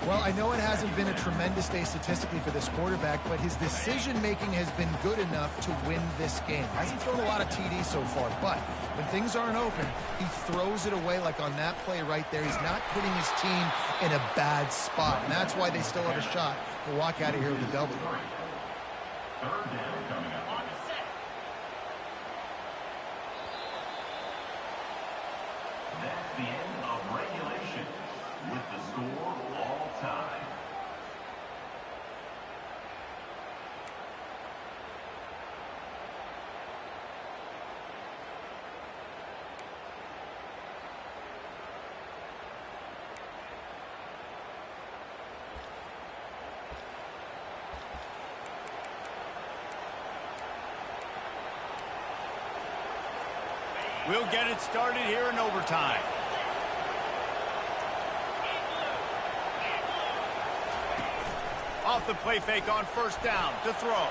Well, I know it hasn't been a tremendous day statistically for this quarterback, but his decision-making has been good enough to win this game. Hasn't thrown a lot of TDs so far, but when things aren't open, he throws it away like on that play right there. He's not putting his team in a bad spot, and that's why they still have a shot to walk out of here with a W. Third down coming up. That's the end of regulation with the score all time. We'll get it started here in overtime. Off the play fake on 1st down to throw.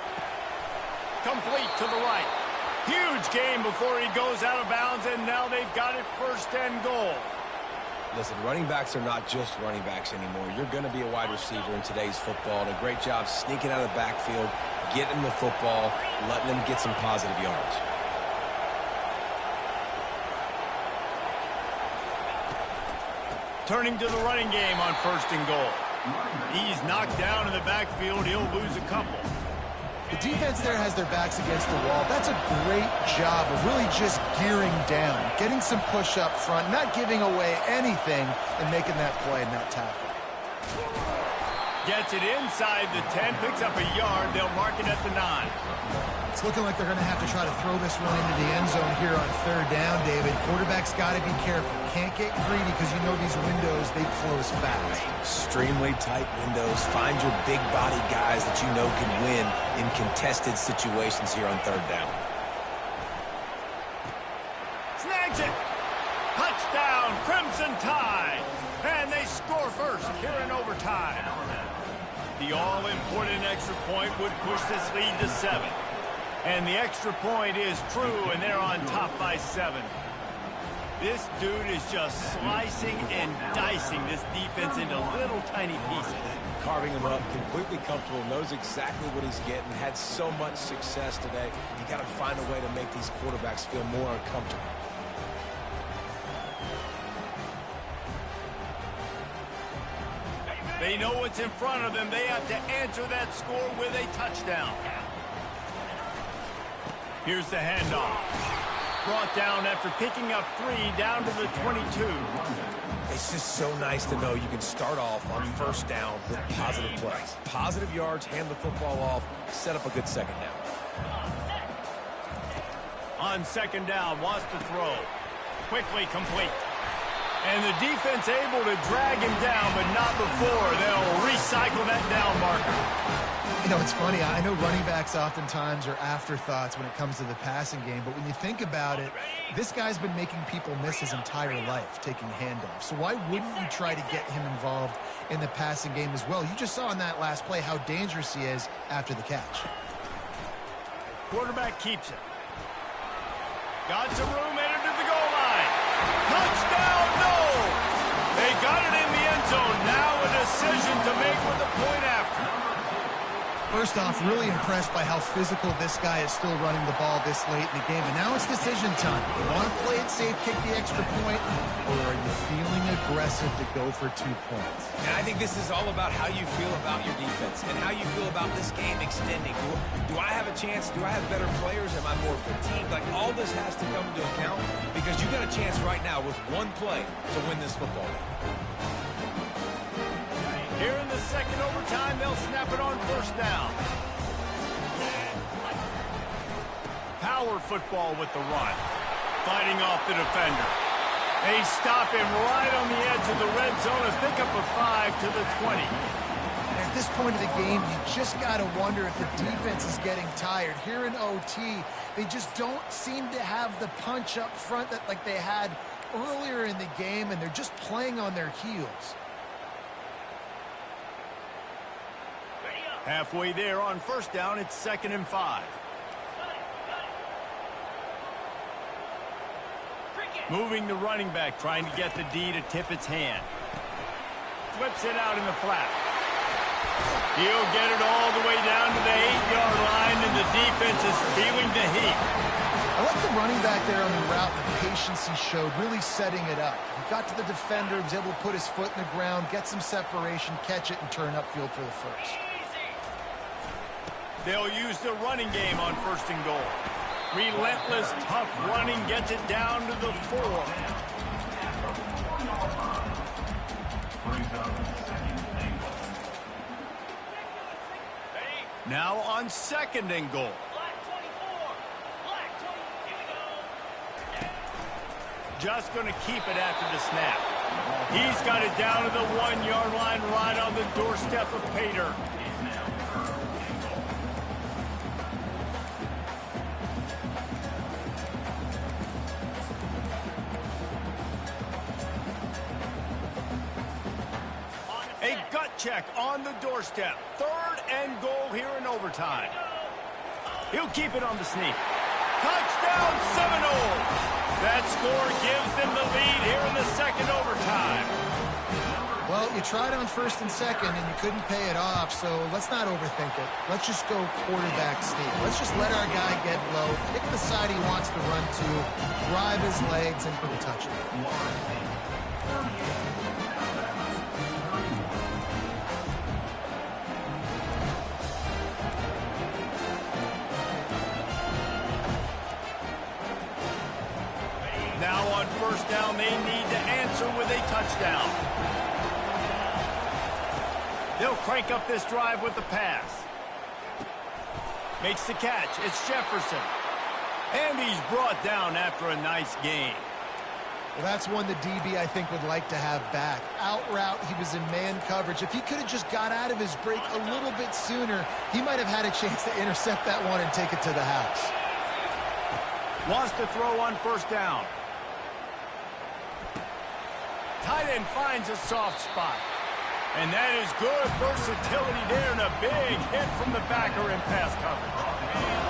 Complete to the right. Huge gain before he goes out of bounds, and now they've got it 1st and goal. Listen, running backs are not just running backs anymore. You're going to be a wide receiver in today's football. And a great job sneaking out of the backfield, getting the football, letting them get some positive yards. Turning to the running game on 1st and goal. He's knocked down in the backfield. He'll lose a couple. The defense there has their backs against the wall. That's a great job of really just gearing down, getting some push up front, not giving away anything, and making that play and that tackle. Gets it inside the 10, picks up a yard. They'll mark it at the 9. It's looking like they're going to have to try to throw this one into the end zone here on 3rd down, David. Quarterback's got to be careful. Can't get greedy because you know these windows, they close fast. Extremely tight windows. Find your big body guys that you know can win in contested situations here on 3rd down. Snags it. Touchdown, Crimson Tide. And they score first here in overtime. The all-important extra point would push this lead to 7. And the extra point is true, and they're on top by 7. This dude is just slicing and dicing this defense into little tiny pieces. Carving him up, completely comfortable, knows exactly what he's getting, had so much success today. You got to find a way to make these quarterbacks feel more uncomfortable. They know what's in front of them. They have to answer that score with a touchdown. Here's the handoff. Brought down after picking up 3 down to the 22. It's just so nice to know you can start off on first down with positive plays. Positive yards, hand the football off, set up a good second down. On second down, wants to throw. Quickly complete. And the defense able to drag him down, but not before. They'll recycle that down marker. You know, it's funny. I know running backs oftentimes are afterthoughts when it comes to the passing game, but when you think about it, this guy's been making people miss his entire life taking handoffs. So why wouldn't you try to get him involved in the passing game as well? You just saw in that last play how dangerous he is after the catch. Quarterback keeps it. Got some room, entered to the goal line. Touchdown, no! They got it in the end zone. Now a decision to make with the point after. First off, really impressed by how physical this guy is still running the ball this late in the game. And now it's decision time. You want to play it safe, kick the extra point, or are you feeling aggressive to go for 2 points? And I think this is all about how you feel about your defense and how you feel about this game extending. Do I have a chance? Do I have better players? Am I more fatigued? Like, all this has to come into account because you got a chance right now with one play to win this football game. Here in the second overtime, they'll snap it on first down. Power football with the run. Fighting off the defender. They stop him right on the edge of the red zone. A pickup of 5 to the 20. At this point of the game, you just got to wonder if the defense is getting tired. Here in OT, they just don't seem to have the punch up front that like they had earlier in the game, and they're just playing on their heels. Halfway there on first down, it's 2nd and 5. Moving the running back, trying to get the D to tip its hand. Flips it out in the flat. He'll get it all the way down to the 8-yard line, and the defense is feeling the heat. I like the running back there on the route, the patience he showed, really setting it up. He got to the defender, was able to put his foot in the ground, get some separation, catch it, and turn upfield for the first. They'll use the running game on 1st and goal. Relentless, tough running gets it down to the 4. Now on 2nd and goal. Just going to keep it after the snap. He's got it down to the 1-yard line right on the doorstep of Pater. A gut check on the doorstep. 3rd and goal here in overtime. He'll keep it on the sneak. Touchdown Seminoles! That score gives them the lead here in the 2nd overtime. Well, you tried on 1st and 2nd, and you couldn't pay it off, so let's not overthink it. Let's just go quarterback sneak. Let's just let our guy get low, pick the side he wants to run to, drive his legs, and for the touchdown. Now on first down, they need to answer with a touchdown. They'll crank up this drive with the pass. Makes the catch. It's Jefferson. And he's brought down after a nice gain. Well, that's one the DB, I think, would like to have back. Out route, he was in man coverage. If he could have just got out of his break a little bit sooner, he might have had a chance to intercept that one and take it to the house. Wants to throw on first down. Tight end finds a soft spot. And that is good versatility there, and a big hit from the backer in pass coverage.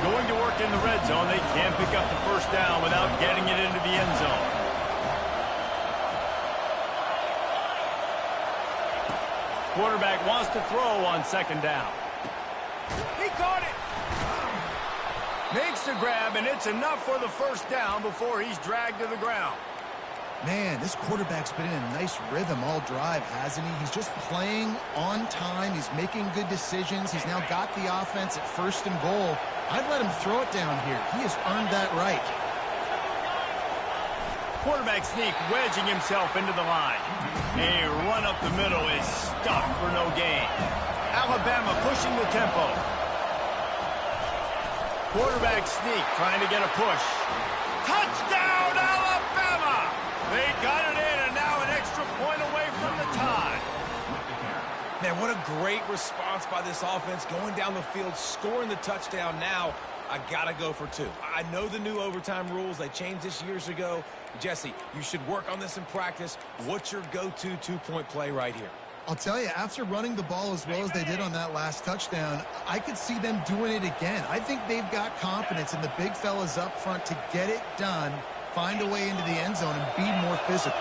Going to work in the red zone, they can't pick up the first down without getting it into the end zone. Quarterback wants to throw on 2nd down. He caught it. Makes the grab, and it's enough for the first down before he's dragged to the ground. Man, this quarterback's been in a nice rhythm all drive, hasn't he? He's just playing on time. He's making good decisions. He's now got the offense at 1st and goal. I'd let him throw it down here. He has earned that right. Quarterback sneak wedging himself into the line. A run up the middle is stuck for no gain. Alabama pushing the tempo. Quarterback sneak trying to get a push. Touchdown, Alabama! They got it in, and now an extra point away from the tie. Man, what a great response by this offense. Going down the field, scoring the touchdown. Now, I got to go for two. I know the new overtime rules. They changed this years ago. Jesse, you should work on this in practice. What's your go-to two-point play right here? I'll tell you, after running the ball as well as they did on that last touchdown, I could see them doing it again. I think they've got confidence in the big fellas up front to get it done, find a way into the end zone, and be more physical.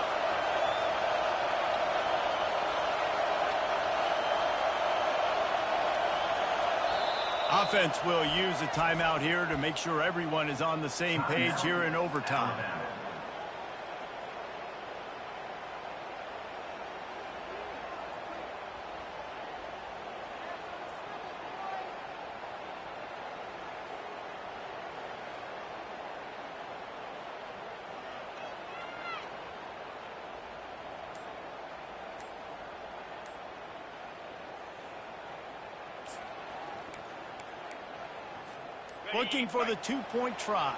Offense will use a timeout here to make sure everyone is on the same page here in overtime. Looking for the two-point try.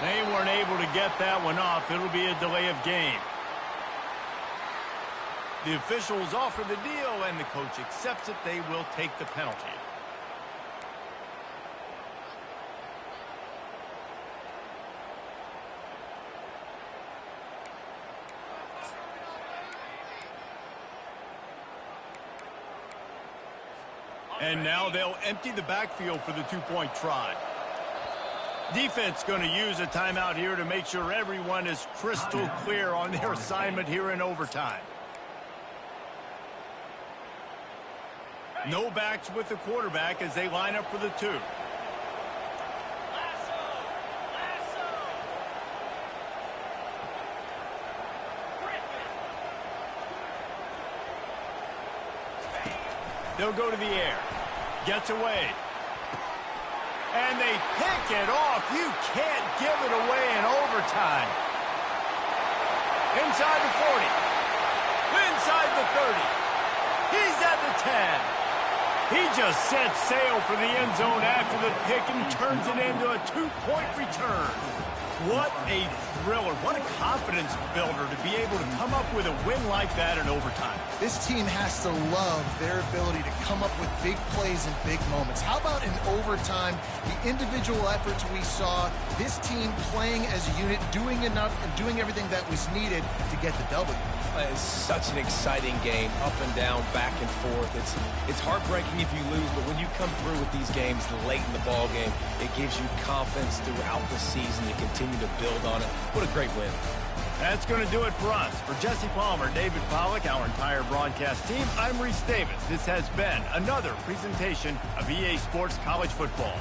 They weren't able to get that one off. It'll be a delay of game. The officials offer the deal, and the coach accepts it. They will take the penalty. And now they'll empty the backfield for the two-point try. Defense going to use a timeout here to make sure everyone is crystal clear on their assignment here in overtime. No backs with the quarterback as they line up for the two. They'll go to the air. Gets away. And they pick it off. You can't give it away in overtime. Inside the 40. Inside the 30. He's at the 10. He just set sail for the end zone after the pick and turns it into a two-point return. What a thriller. What a confidence builder to be able to come up with a win like that in overtime. This team has to love their ability to come up with big plays in big moments. How about in overtime, the individual efforts we saw, this team playing as a unit, doing enough and doing everything that was needed to get the W. It's such an exciting game, up and down, back and forth. It's heartbreaking if you lose, but when you come through with these games late in the ball game, it gives you confidence throughout the season to continue to build on it. What a great win. That's going to do it for us. For Jesse Palmer, David Pollack, our entire broadcast team, I'm Reese Davis. This has been another presentation of EA Sports College Football.